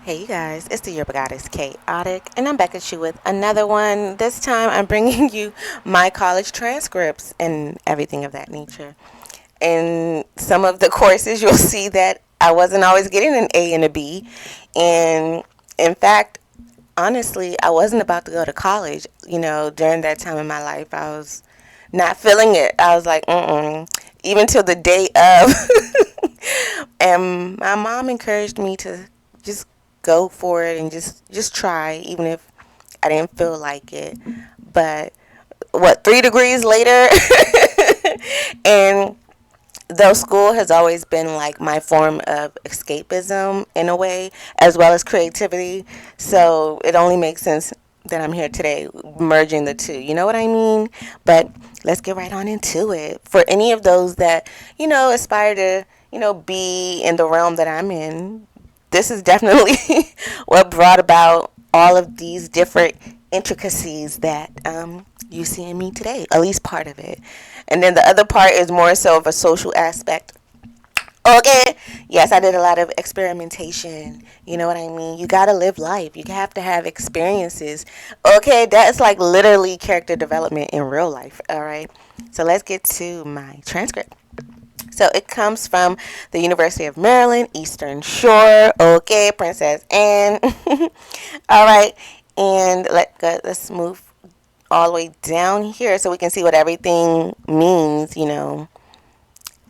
Hey you guys, it's the Yerba Goddess Chaotic, and I'm back at you with another one. This time I'm bringing you my college transcripts and everything of that nature. In some of the courses, you'll see that I wasn't always getting an A and a B. And in fact, honestly, I wasn't about to go to college. During that time in my life, I was not feeling it. I was like, mm-mm. Even till the day of. And my mom encouraged me to just go for it and just try, even if I didn't feel like it. But what, 3 degrees later, and though school has always been like my form of escapism in a way, as well as creativity, so it only makes sense that I'm here today, merging the two. You know what I mean? But let's get right on into it. For any of those that, aspire to, be in the realm that I'm in, this is definitely what brought about all of these different intricacies that you see in me today, at least part of it. And then the other part is more so of a social aspect. Okay, yes, I did a lot of experimentation. You know what I mean? You gotta live life. You have to have experiences. Okay, that's like literally character development in real life. All right, so let's get to my transcript. So it comes from the University of Maryland, Eastern Shore. Okay, Princess Anne. All right, and let's move all the way down here so we can see what everything means.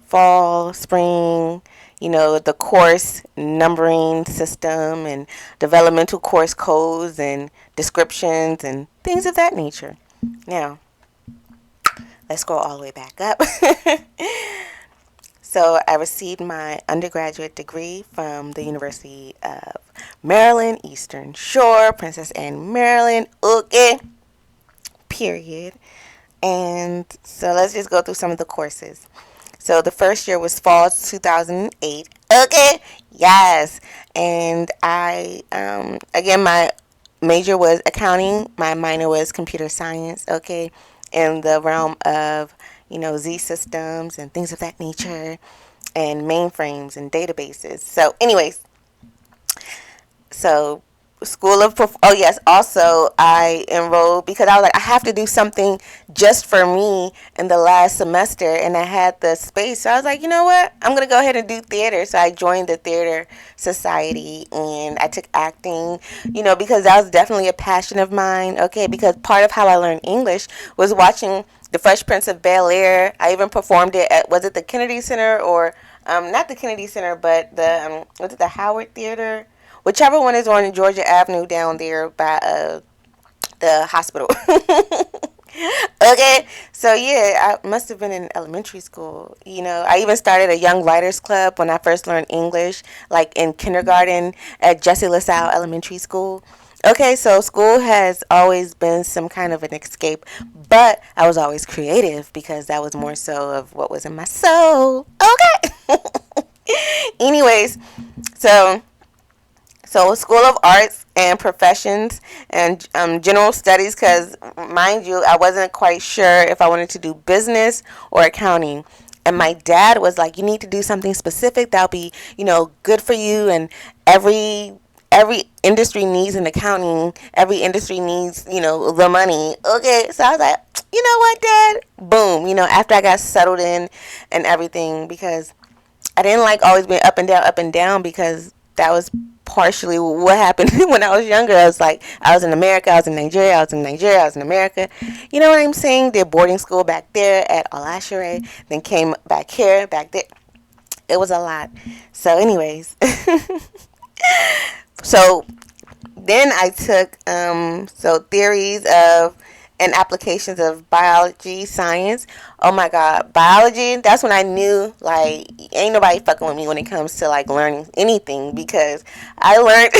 Fall, spring, the course numbering system and developmental course codes and descriptions and things of that nature. Now, let's go all the way back up. So, I received my undergraduate degree from the University of Maryland, Eastern Shore, Princess Anne, Maryland. Okay, period. And so, let's just go through some of the courses. So the first year was fall 2008. Okay, yes. And again, my major was accounting. My minor was computer science. Okay, in the realm of Z systems and things of that nature, and mainframes and databases. So, anyways, so School of oh yes, also I enrolled because I was like I have to do something just for me in the last semester, and I had the space, so I was like, you know what, I'm gonna go ahead and do theater. So I joined the theater society and I took acting, because that was definitely a passion of mine. Okay, because part of how I learned English was watching the Fresh Prince of Bel Air. I even performed it at, was it the Kennedy Center or not the Kennedy Center, but the was it the Howard Theater, whichever one is on Georgia Avenue down there by the hospital. Okay, so yeah, I must have been in elementary school. I even started a young writers club when I first learned English, like in kindergarten at Jesse LaSalle Elementary School. Okay, so school has always been some kind of an escape, but I was always creative because that was more so of what was in my soul. Okay. Anyways, so School of Arts and Professions and General Studies, because mind you, I wasn't quite sure if I wanted to do business or accounting. And my dad was like, you need to do something specific that'll be, good for you. And every industry needs an accounting. Every industry needs, the money. Okay, so I was like, you know what, Dad? Boom. After I got settled in and everything, because I didn't like always being up and down, because that was partially what happened when I was younger. I was like, I was in America, I was in Nigeria, I was in Nigeria, I was in America. You know what I'm saying? Did boarding school back there at Alashere, then came back here, back there. It was a lot. So, anyways, so then I took theories of and applications of biology, science. Oh my God, biology. That's when I knew like ain't nobody fucking with me when it comes to like learning anything, because I learned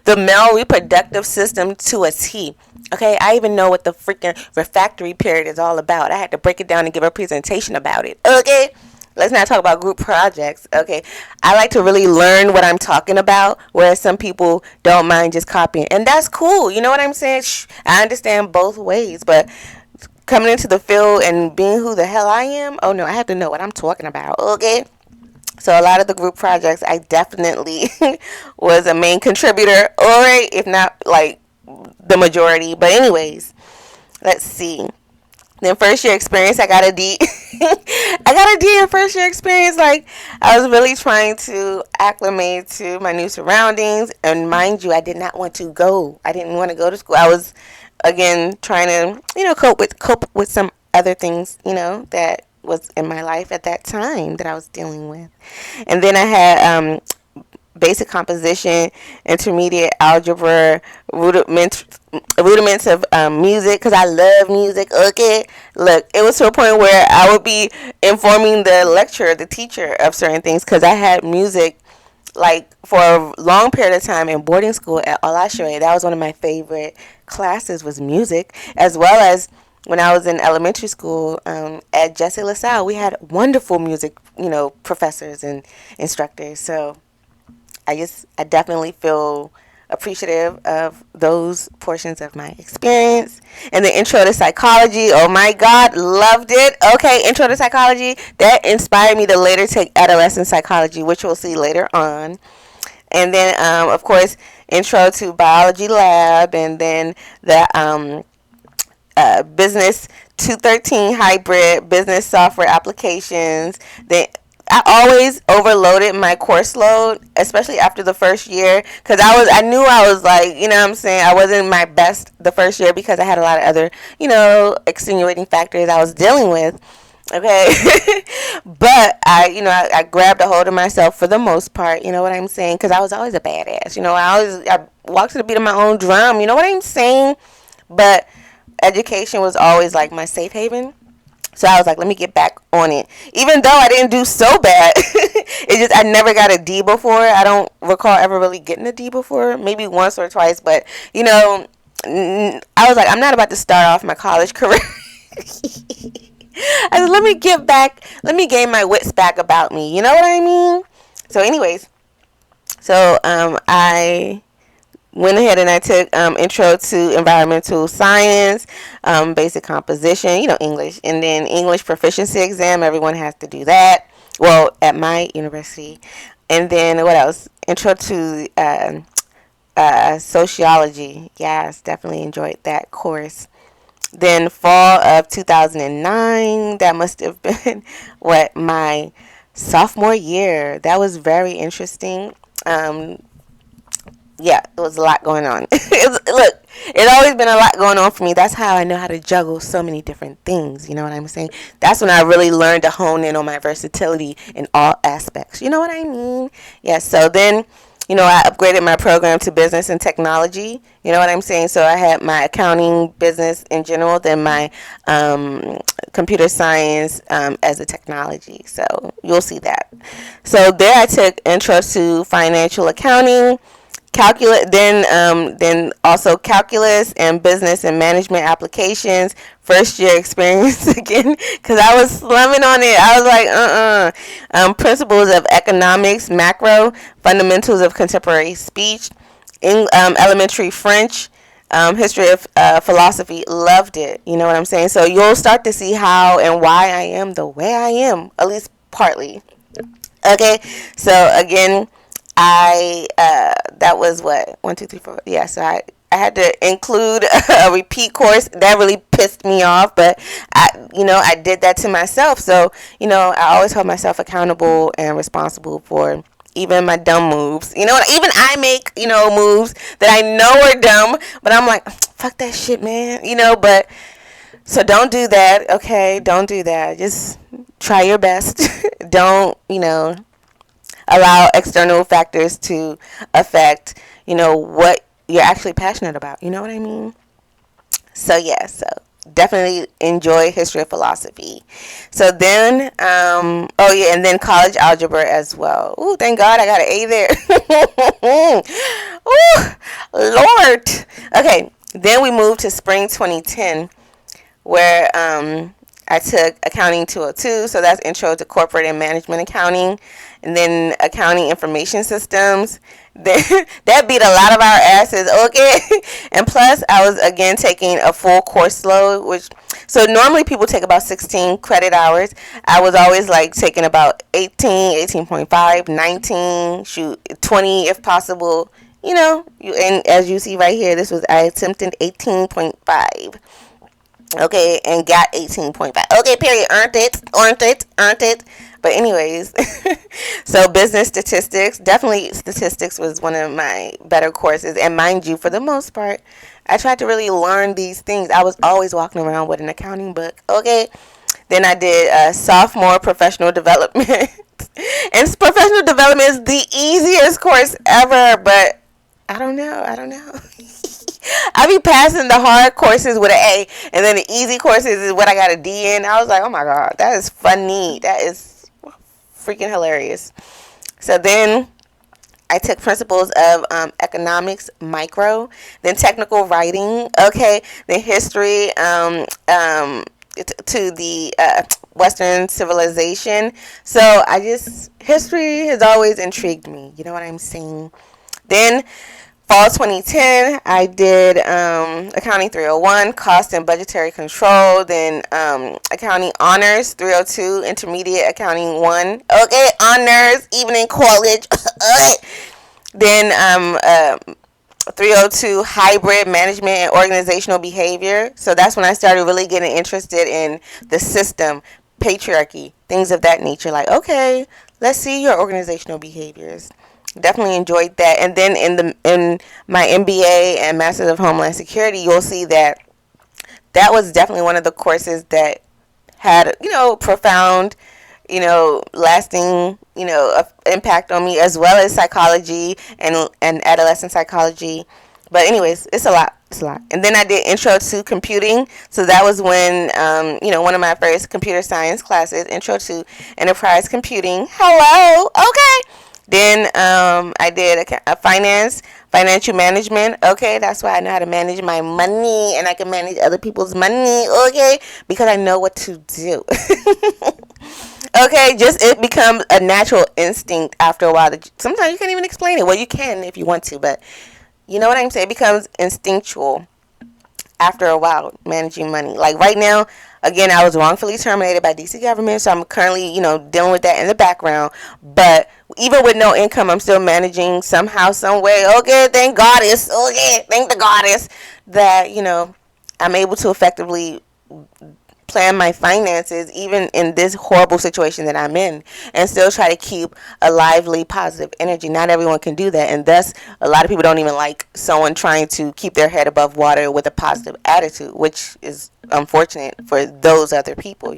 the male reproductive system to a T. Okay, I even know what the freaking refractory period is all about. I had to break it down and give a presentation about it. Okay. Let's not talk about group projects. Okay, I like to really learn what I'm talking about, whereas some people don't mind just copying, and that's cool. You know what I'm saying? I understand both ways, but coming into the field and being who the hell I am, oh no, I have to know what I'm talking about. Okay, So a lot of the group projects, I definitely was a main contributor, or if not like the majority. But anyways, let's see. Then first year experience, I got a D. I got a D in first year experience. Like, I was really trying to acclimate to my new surroundings. And mind you, I did not want to go. I didn't want to go to school. I was, again, trying to, cope with some other things, that was in my life at that time that I was dealing with. And then I had basic composition, intermediate algebra, rudiments of music, because I love music. Okay, look, it was to a point where I would be informing the lecturer, the teacher, of certain things, because I had music like for a long period of time in boarding school at Olashere. That was one of my favorite classes, was music, as well as when I was in elementary school at Jessie LaSalle. We had wonderful music, professors and instructors. So I definitely feel appreciative of those portions of my experience. And the intro to psychology, oh my God, loved it. Okay, intro to psychology, that inspired me to later take adolescent psychology, which we'll see later on. And then, of course, intro to biology lab, and then the business 213 hybrid business software applications. I always overloaded my course load, especially after the first year, because I knew I was like, what I'm saying, I wasn't my best the first year because I had a lot of other, extenuating factors I was dealing with. Okay. But I grabbed a hold of myself for the most part, you know what I'm saying, because I was always a badass. I walked to the beat of my own drum, you know what I'm saying. But education was always like my safe haven. So I was like, let me get back on it. Even though I didn't do so bad. It's just I never got a D before. I don't recall ever really getting a D before. Maybe once or twice. But, I was like, I'm not about to start off my college career. I said, let me gain my wits back about me. You know what I mean? So anyways, I went ahead and I took intro to environmental science, basic composition, English, and then English proficiency exam. Everyone has to do that. Well, at my university. And then what else? Intro to sociology. Yes, definitely enjoyed that course. Then fall of 2009, that must have been my sophomore year. That was very interesting. Yeah, there was a lot going on. It's always been a lot going on for me. That's how I know how to juggle so many different things. You know what I'm saying? That's when I really learned to hone in on my versatility in all aspects. You know what I mean? Yeah, so then, I upgraded my program to business and technology. You know what I'm saying? So I had my accounting, business in general, then my computer science as a technology. So you'll see that. So there I took intro to financial accounting, calculus, then also calculus and business and management applications. First year experience again, because I was slumming on it. I was like, principles of economics, macro, fundamentals of contemporary speech, elementary French, history of philosophy. Loved it. You know what I'm saying? So you'll start to see how and why I am the way I am, at least partly. Okay, so again, that was what, 1, 2, 3, 4. Yeah, so I had to include a repeat course. That really pissed me off, but I did that to myself. So, I always hold myself accountable and responsible for even my dumb moves. Even I make, moves that I know are dumb, but I'm like, fuck that shit, man. But so don't do that. Okay, don't do that. Just try your best. Don't, allow external factors to affect, what you're actually passionate about. You know what I mean? So yeah, so definitely enjoy history of philosophy. So then, and then college algebra as well. Ooh, thank God I got an A there. Ooh, Lord. Okay, then we moved to spring 2010, where I took accounting 202, so that's intro to corporate and management accounting, and then accounting information systems, That beat a lot of our asses, okay? And plus, I was again taking a full course load, which so normally people take about 16 credit hours. I was always like taking about 18, 18.5, 19, shoot, 20 if possible. And as you see right here, I attempted 18.5. Okay, and got 18.5. Okay, period. Earned it. But anyways, so business statistics, definitely statistics was one of my better courses. And mind you, for the most part, I tried to really learn these things. I was always walking around with an accounting book. Okay, then I did sophomore professional development. And professional development is the easiest course ever, but I don't know. I be passing the hard courses with an A, and then the easy courses is what I got a D in. I was like, oh my God, that is funny. That is freaking hilarious. So then I took principles of economics, micro, then technical writing, okay, then history to the Western civilization. So history has always intrigued me. You know what I'm saying? Then fall 2010, I did accounting 301, cost and budgetary control. Then accounting honors 302, intermediate accounting 1. Okay, honors even in college. Then 302, hybrid management and organizational behavior. So that's when I started really getting interested in the system, patriarchy, things of that nature. Like, okay, let's see your organizational behaviors. Definitely enjoyed that. And then in my MBA and Masters of Homeland Security, you'll see that was definitely one of the courses that had, profound, lasting, impact on me, as well as psychology and adolescent psychology. But anyways, it's a lot. And then I did intro to computing. So that was when, one of my first computer science classes, intro to enterprise computing. Hello. Okay. Then I did a financial management. Okay, that's why I know how to manage my money, and I can manage other people's money. Okay, because I know what to do. Okay, it becomes a natural instinct after a while. Sometimes you can't even explain it. Well, you can if you want to, but you know what I'm saying? It becomes instinctual after a while, managing money. Like right now, again, I was wrongfully terminated by DC government, so I'm currently, dealing with that in the background. But even with no income, I'm still managing somehow, some way. Okay, thank Goddess. Okay, thank the Goddess that, I'm able to effectively plan my finances even in this horrible situation that I'm in, and still try to keep a lively, positive energy. Not everyone can do that, and thus a lot of people don't even like someone trying to keep their head above water with a positive attitude, which is unfortunate for those other people,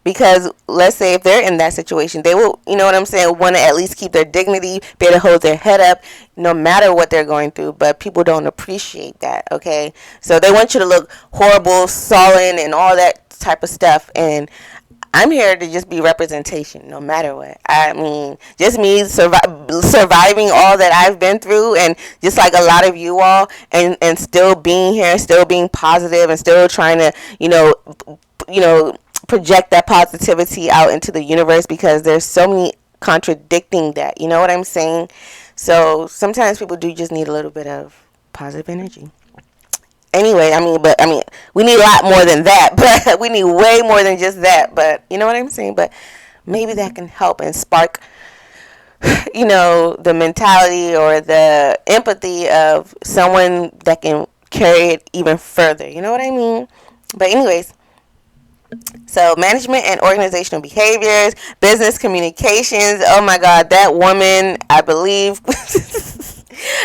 because let's say if they're in that situation, they will, want to at least keep their dignity, be able to hold their head up no matter what they're going through. But people don't appreciate that. Okay, so they want you to look horrible, sullen, and all that type of stuff. And I'm here to just be representation no matter what. I mean, just me surviving all that I've been through, and just like a lot of you all, and still being here, still being positive, and still trying to project that positivity out into the universe, because there's so many contradicting that. You know what I'm saying? So sometimes people do just need a little bit of positive energy. Anyway, we need a lot more than that, but we need way more than just that. But you know what I'm saying? But maybe that can help and spark, the mentality or the empathy of someone that can carry it even further. You know what I mean? But anyways, so management and organizational behaviors, business communications. Oh my God, that woman, I believe.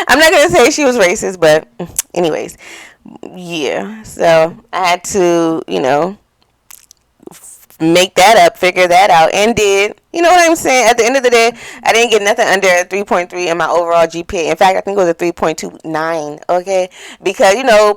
I'm not going to say she was racist, but anyways, yeah. So I had to, make that up, figure that out, and did. You know what I'm saying? At the end of the day, I didn't get nothing under a 3.3 in my overall GPA. In fact, I think it was a 3.29, okay? Because,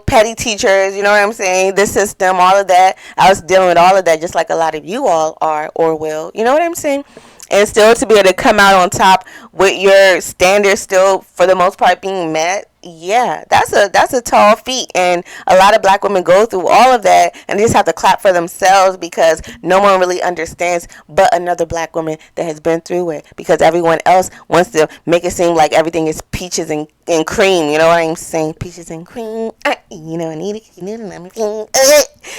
petty teachers, you know what I'm saying? The system, all of that. I was dealing with all of that just like a lot of you all are or will. You know what I'm saying? And still to be able to come out on top with your standards still for the most part being met, yeah, that's a tall feat, and a lot of black women go through all of that, and they just have to clap for themselves because no one really understands but another black woman that has been through it. Because everyone else wants to make it seem like everything is peaches and cream. You know what I'm saying? Peaches and cream. You know, I need it. You need everything.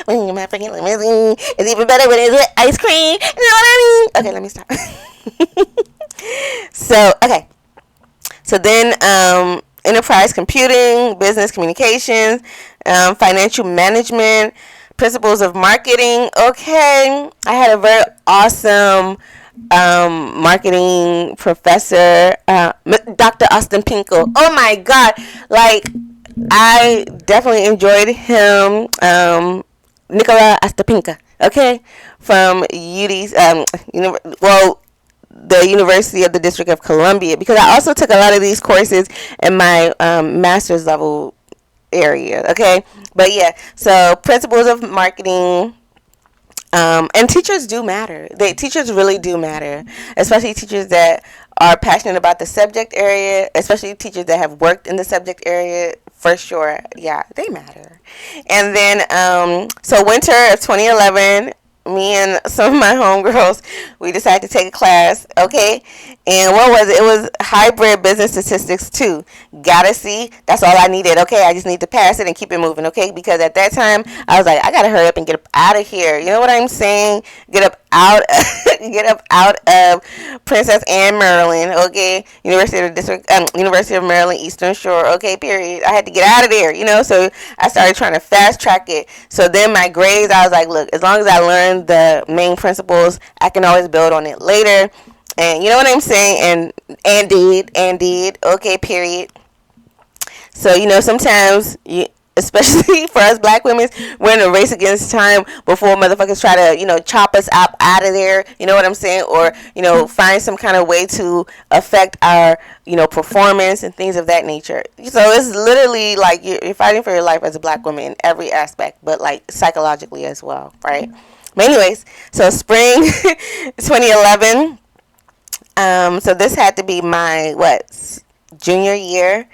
When you're my freaking limousine, it's even better when it's with ice cream. You know what I mean? Okay, let me stop. So then enterprise computing, business communications, financial management, principles of marketing. Okay, I had a very awesome marketing professor, Dr. Austin Pinkel. Oh my God, like I definitely enjoyed him. Nicola Astapinka. Okay, from UD's the University of the District of Columbia, because I also took a lot of these courses in my master's level area. Okay, but yeah, so principles of marketing. And teachers do matter. Teachers really do matter, especially teachers that are passionate about the subject area, especially teachers that have worked in the subject area. For sure, yeah, they matter. And then, so winter of 2011, me and some of my homegirls, we decided to take a class, okay? And what was it? It was hybrid business statistics 2. Gotta see. That's all I needed, okay? I just need to pass it and keep it moving, okay? Because at that time, I was like, I gotta hurry up and get up out of here. You know what I'm saying? Get up out of Princess Anne, Maryland, okay? University of Maryland, Eastern Shore, okay, period. I had to get out of there, you know? So I started trying to fast track it. So then my grades, I was like, look, as long as I learn the main principles, I can always build on it later. And you know what I'm saying? And did. Okay, period. So, you know, sometimes, especially for us black women, we're in a race against time before motherfuckers try to, you know, chop us out of there. You know what I'm saying? Or, you know, find some kind of way to affect our, you know, performance and things of that nature. So it's literally like you're fighting for your life as a black woman in every aspect, but like psychologically as well, right? But anyways, so spring 2011. So this had to be my junior year.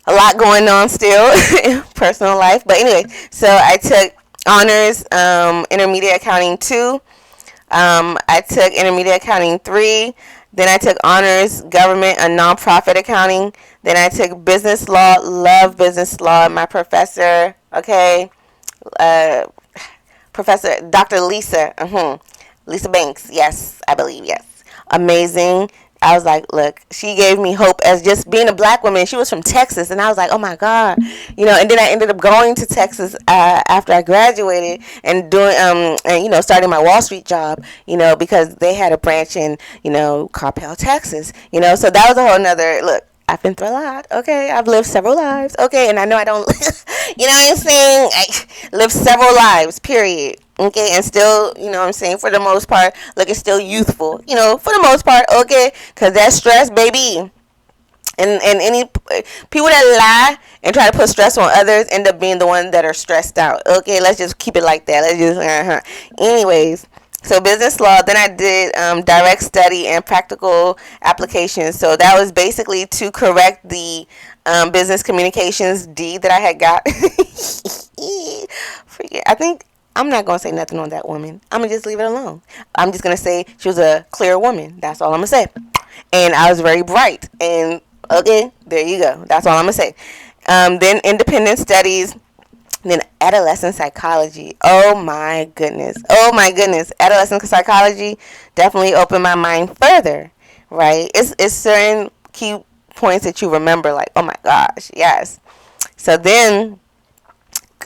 A lot going on still in personal life, but anyway, so I took honors intermediate accounting 2. I took intermediate accounting 3. Then I took honors government and nonprofit accounting. Then I took business law. Love business law. My professor, okay, Professor Dr. Lisa Banks. Yes, I believe, yes. Amazing. I was like, look, she gave me hope as just being a black woman. She was from Texas, and I was like, oh my God, you know. And then I ended up going to Texas after I graduated and doing and you know, starting my Wall Street job, you know, because they had a branch in, you know, Coppell, Texas, you know. So that was a whole nother look. I've been through a lot, okay? I've lived several lives, okay? And I know I don't, you know what I'm saying? I lived several lives, period, okay? And still, you know what I'm saying, for the most part, looking still youthful, you know, for the most part, okay? Because that stress, baby, and any people that lie and try to put stress on others end up being the ones that are stressed out, okay? Let's just keep it like that. Let's just, Anyways. So business law, then I did direct study and practical application. So that was basically to correct the business communications D that I had got. I think I'm not going to say nothing on that woman. I'm going to just leave it alone. I'm just going to say she was a clear woman. That's all I'm going to say. And I was very bright. And okay, there you go. That's all I'm going to say. Then independent studies. Then adolescent psychology. Oh my goodness. Adolescent psychology definitely opened my mind further, right? It's certain key points that you remember, like, oh my gosh, yes. So then,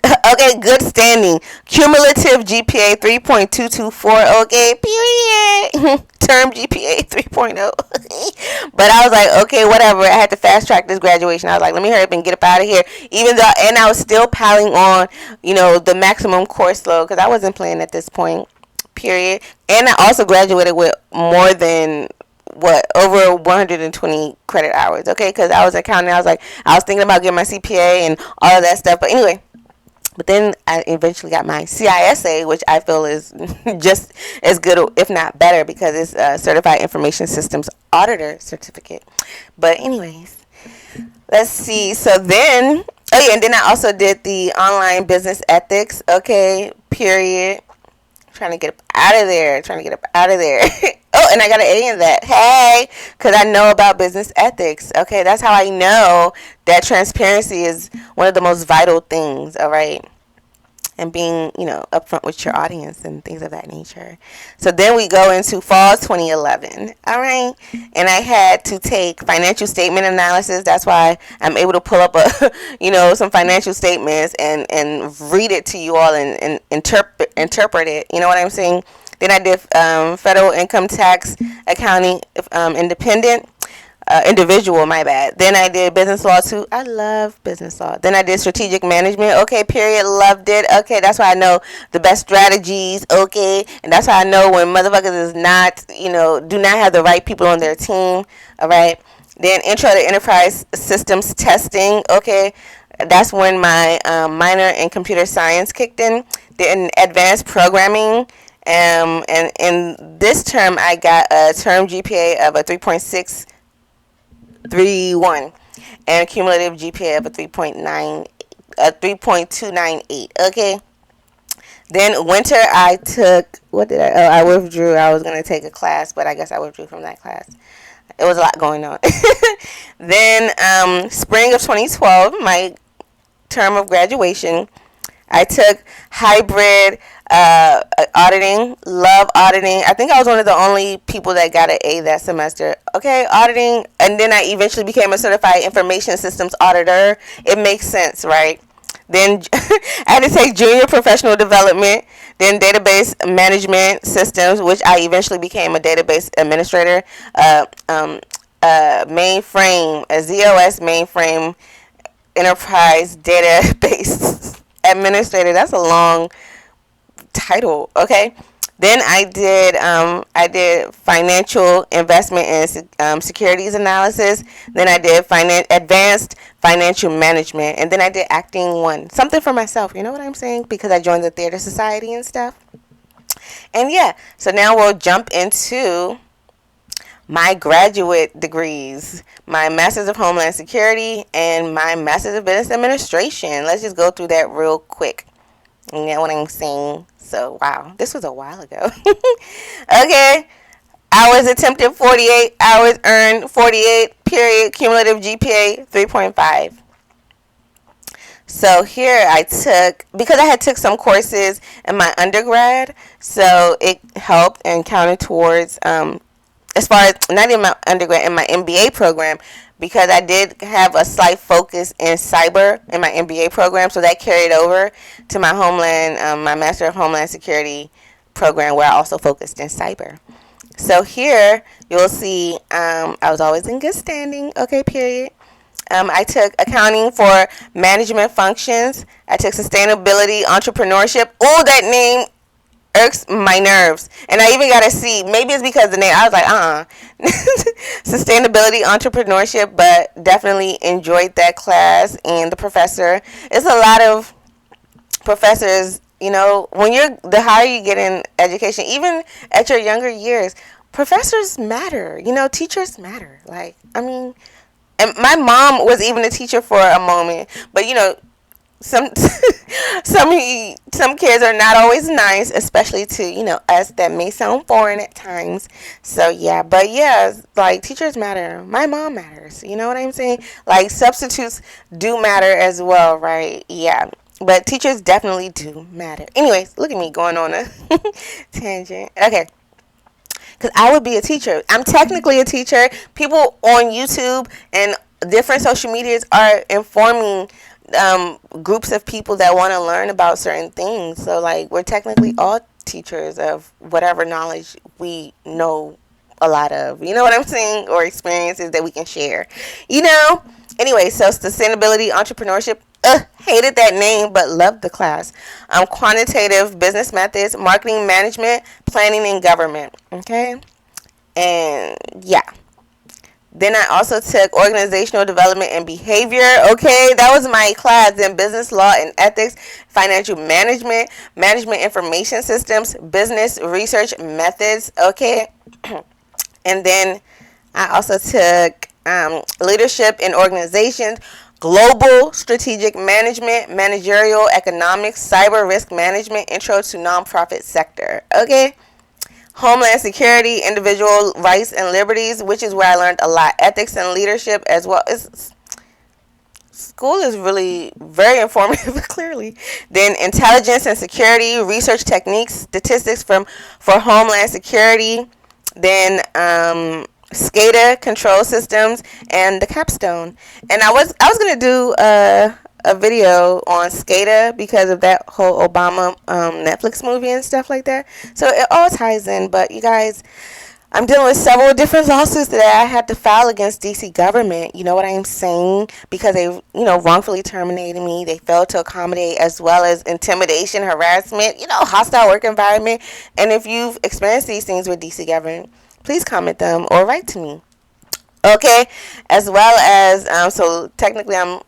okay, good standing. Cumulative GPA 3.224, okay, period. Term GPA 3.0. But I was like, okay, whatever. I had to fast track this graduation. I was like, let me hurry up and get up out of here. Even though, and I was still piling on, you know, the maximum course load because I wasn't playing at this point, period. And I also graduated with more than over 120 credit hours, okay? Because I was accounting. I was thinking about getting my CPA and all of that stuff. But anyway. But then I eventually got my CISA, which I feel is just as good, if not better, because it's a Certified Information Systems Auditor certificate. But anyways, let's see. So then, oh yeah, and then I also did the online business ethics. Okay, period. Trying to get up out of there. Trying to get up out of there. Oh, and I got an A in that. Hey, because I know about business ethics. Okay, that's how I know that transparency is one of the most vital things. All right. And being, upfront with your audience and things of that nature. So then we go into fall 2011. All right. And I had to take financial statement analysis. That's why I'm able to pull up some financial statements and read it to you all and interpret it. You know what I'm saying? Then I did federal income tax accounting independent. Individual, my bad. Then I did business law too. I love business law. Then I did strategic management. Okay, period. Loved it. Okay, that's why I know the best strategies. Okay, and that's why I know when motherfuckers is not, do not have the right people on their team. All right. Then intro to enterprise systems testing. Okay, that's when my minor in computer science kicked in. Then advanced programming. And in this term, I got a term GPA of a 3.631 and a cumulative GPA of a 3.298. Okay. Then winter I took, I withdrew. I was going to take a class, but I guess I withdrew from that class. It was a lot going on. Then spring of 2012, my term of graduation, I took hybrid auditing. Love auditing. I think I was one of the only people that got an A that semester. Okay, auditing. And then I eventually became a certified information systems auditor. It makes sense, right? Then I had to take junior professional development. Then database management systems, which I eventually became a database administrator. Mainframe, a ZOS mainframe enterprise database administrator. That's a long title. Okay. Then I did financial investment and securities analysis. Then I did advanced financial management, and then I did acting 1, something for myself. You know what I'm saying? Because I joined the theater society and stuff. And yeah, so now we'll jump into my graduate degrees, my Master's of Homeland Security and my Master's of Business Administration. Let's just go through that real quick. You know what I'm saying? So, wow, this was a while ago. Okay. Hours attempted 48, hours earned 48, period, cumulative GPA 3.5. So here I took, because I had took some courses in my undergrad, so it helped and counted towards, as far as, not in my undergrad, in my MBA program, because I did have a slight focus in cyber in my MBA program, so that carried over to my my Master of Homeland Security program, where I also focused in cyber. So here you'll see I was always in good standing. Okay, period. I took accounting for management functions. I took sustainability, entrepreneurship. Oh, that name irks my nerves. And I even got a C. Maybe it's because the name. I was like, sustainability, entrepreneurship, but definitely enjoyed that class and the professor. It's a lot of professors, when the higher you get in education, even at your younger years, professors matter. Teachers matter. And my mom was even a teacher for a moment, but some some kids are not always nice, especially to us that may sound foreign at times. So yeah, but yeah, teachers matter. My mom matters. You know what I'm saying? Substitutes do matter as well, right? Yeah. But teachers definitely do matter. Anyways, look at me going on a tangent. Okay. Because I would be a teacher. I'm technically a teacher. People on YouTube and different social medias are informing groups of people that want to learn about certain things. So, we're technically all teachers of whatever knowledge we know a lot of. You know what I'm saying? Or experiences that we can share. Anyway, so sustainability, entrepreneurship. Hated that name, but loved the class. Quantitative business methods, marketing management, planning and government. Okay? And yeah. Then I also took organizational development and behavior. Okay, that was my class in business law and ethics, financial management, management information systems, business research methods. Okay, and then I also took leadership in organizations, global strategic management, managerial economics, cyber risk management, intro to nonprofit sector. Okay. Homeland Security, individual rights and liberties, which is where I learned a lot. Ethics and leadership as well. School is really very informative, clearly. Then intelligence and security, research techniques, statistics for Homeland Security. Then SCADA control systems and the capstone. And I was gonna do a video on SCADA because of that whole Obama Netflix movie and stuff like that. So it all ties in. But you guys, I'm dealing with several different lawsuits that I had to file against DC government. You know what I'm saying? Because they, wrongfully terminated me. They failed to accommodate, as well as intimidation, harassment, hostile work environment. And if you've experienced these things with DC government, please comment them or write to me. Okay? As well as, so technically I'm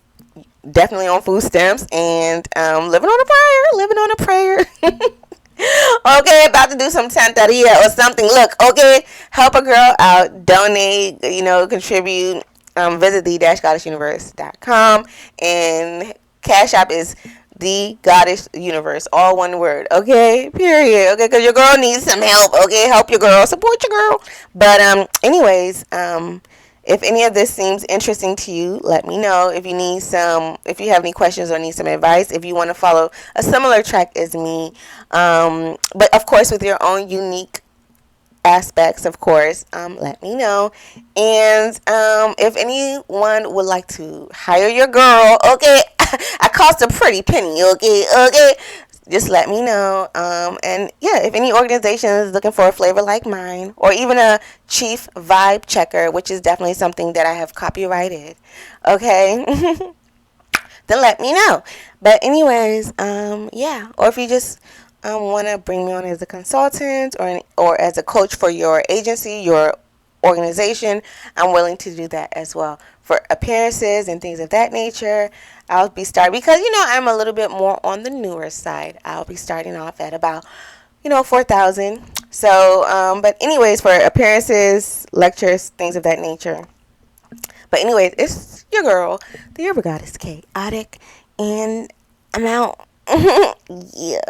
definitely on food stamps and living on a prayer. Okay, about to do some Santeria or something. Look, okay, help a girl out, donate, contribute. Visit the-goddessuniverse.com, and Cash App is the Goddess Universe, all one word. Okay, period. Okay, because your girl needs some help. Okay, help your girl, support your girl. But anyways, if any of this seems interesting to you, let me know. If you have any questions or need some advice, if you want to follow a similar track as me, but of course with your own unique aspects, of course, let me know. And if anyone would like to hire your girl, okay, I cost a pretty penny, okay, just let me know. And yeah, if any organization is looking for a flavor like mine, or even a chief vibe checker, which is definitely something that I have copyrighted, okay, then let me know. But anyways, yeah, or if you just want to bring me on as a consultant or as a coach for your agency, your organization, I'm willing to do that as well. For appearances and things of that nature, I'll be starting, because I'm a little bit more on the newer side. I'll be starting off at about 4,000. So but anyways, for appearances, lectures, things of that nature. But anyways, it's your girl, the Urban Goddess Chaotic, and I'm out. Yeah.